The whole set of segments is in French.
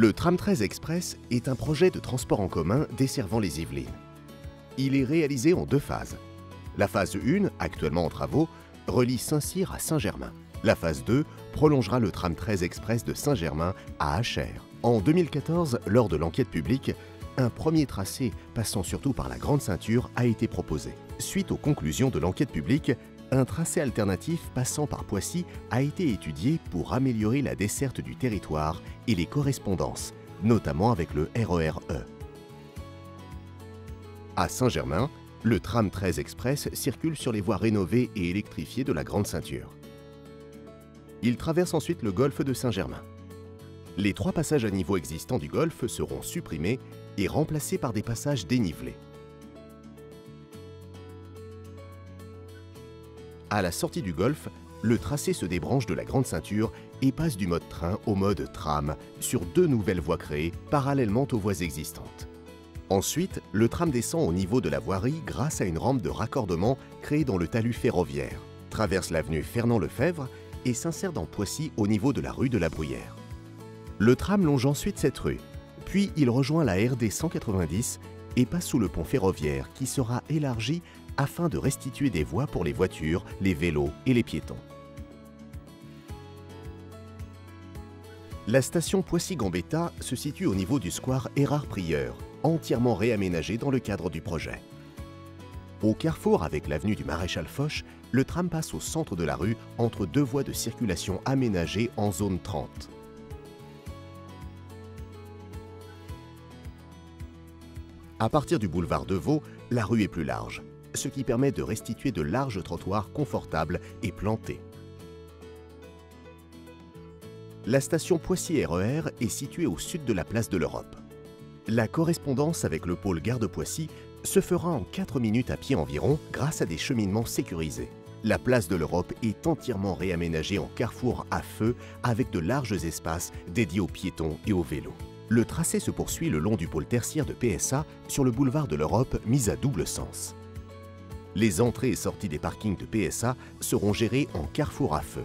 Le tram 13 Express est un projet de transport en commun desservant les Yvelines. Il est réalisé en deux phases. La phase 1, actuellement en travaux, relie Saint-Cyr à Saint-Germain. La phase 2 prolongera le tram 13 Express de Saint-Germain à Achères. En 2014, lors de l'enquête publique, un premier tracé, passant surtout par la Grande Ceinture, a été proposé. Suite aux conclusions de l'enquête publique, un tracé alternatif passant par Poissy a été étudié pour améliorer la desserte du territoire et les correspondances, notamment avec le RER-E. À Saint-Germain, le tram 13 Express circule sur les voies rénovées et électrifiées de la Grande Ceinture. Il traverse ensuite le golfe de Saint-Germain. Les 3 passages à niveau existants du golfe seront supprimés et remplacés par des passages dénivelés. À la sortie du golfe, le tracé se débranche de la Grande Ceinture et passe du mode train au mode tram sur 2 nouvelles voies créées parallèlement aux voies existantes. Ensuite, le tram descend au niveau de la voirie grâce à une rampe de raccordement créée dans le talus ferroviaire, traverse l'avenue Fernand-Lefebvre et s'insère dans Poissy au niveau de la rue de la Bruyère. Le tram longe ensuite cette rue, puis il rejoint la RD 190 et passe sous le pont ferroviaire qui sera élargi afin de restituer des voies pour les voitures, les vélos et les piétons. La station Poissy-Gambetta se situe au niveau du square Érard-Prieur, entièrement réaménagé dans le cadre du projet. Au carrefour avec l'avenue du Maréchal Foch, le tram passe au centre de la rue entre 2 voies de circulation aménagées en zone 30. À partir du boulevard de Vaux, la rue est plus large, ce qui permet de restituer de larges trottoirs confortables et plantés. La station Poissy RER est située au sud de la place de l'Europe. La correspondance avec le pôle gare de Poissy se fera en 4 minutes à pied environ grâce à des cheminements sécurisés. La place de l'Europe est entièrement réaménagée en carrefour à feu avec de larges espaces dédiés aux piétons et aux vélos. Le tracé se poursuit le long du pôle tertiaire de PSA sur le boulevard de l'Europe mis à double sens. Les entrées et sorties des parkings de PSA seront gérées en carrefour à feu.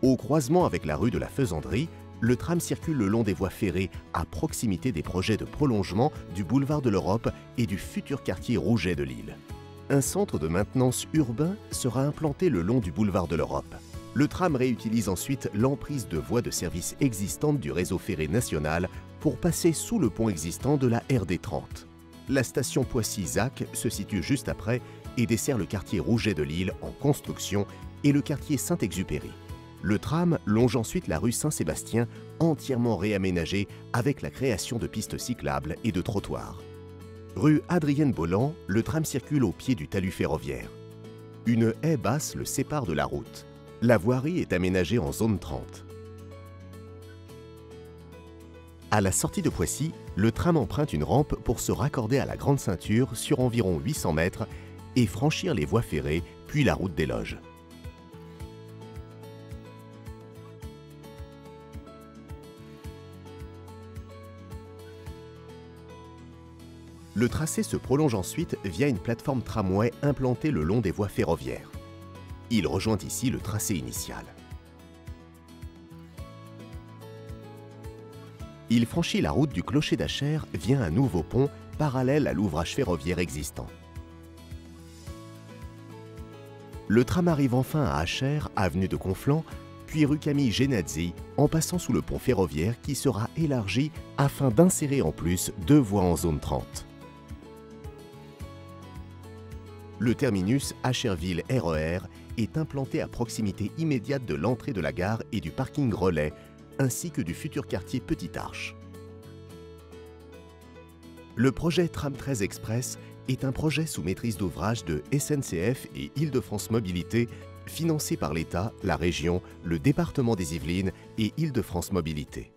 Au croisement avec la rue de la Faisanderie, le tram circule le long des voies ferrées à proximité des projets de prolongement du boulevard de l'Europe et du futur quartier Rouget de Lille. Un centre de maintenance urbain sera implanté le long du boulevard de l'Europe. Le tram réutilise ensuite l'emprise de voies de service existantes du réseau ferré national pour passer sous le pont existant de la RD 30. La station Poissy-Zac se situe juste après et dessert le quartier Rouget de Lille en construction et le quartier Saint-Exupéry. Le tram longe ensuite la rue Saint-Sébastien, entièrement réaménagée avec la création de pistes cyclables et de trottoirs. Rue Adrienne Bolland, le tram circule au pied du talus ferroviaire. Une haie basse le sépare de la route. La voirie est aménagée en zone 30. À la sortie de Poissy, le tram emprunte une rampe pour se raccorder à la Grande Ceinture sur environ 800 mètres et franchir les voies ferrées, puis la route des Loges. Le tracé se prolonge ensuite via une plateforme tramway implantée le long des voies ferroviaires. Il rejoint ici le tracé initial. Il franchit la route du clocher d'Achères via un nouveau pont parallèle à l'ouvrage ferroviaire existant. Le tram arrive enfin à Achères, avenue de Conflans, puis rue Camille Genazzi, en passant sous le pont ferroviaire qui sera élargi afin d'insérer en plus 2 voies en zone 30. Le terminus Achèresville RER est implanté à proximité immédiate de l'entrée de la gare et du parking relais, ainsi que du futur quartier Petite Arche. Le projet Tram 13 Express est un projet sous maîtrise d'ouvrage de SNCF et Île-de-France Mobilité, financé par l'État, la région, le département des Yvelines et Île-de-France Mobilité.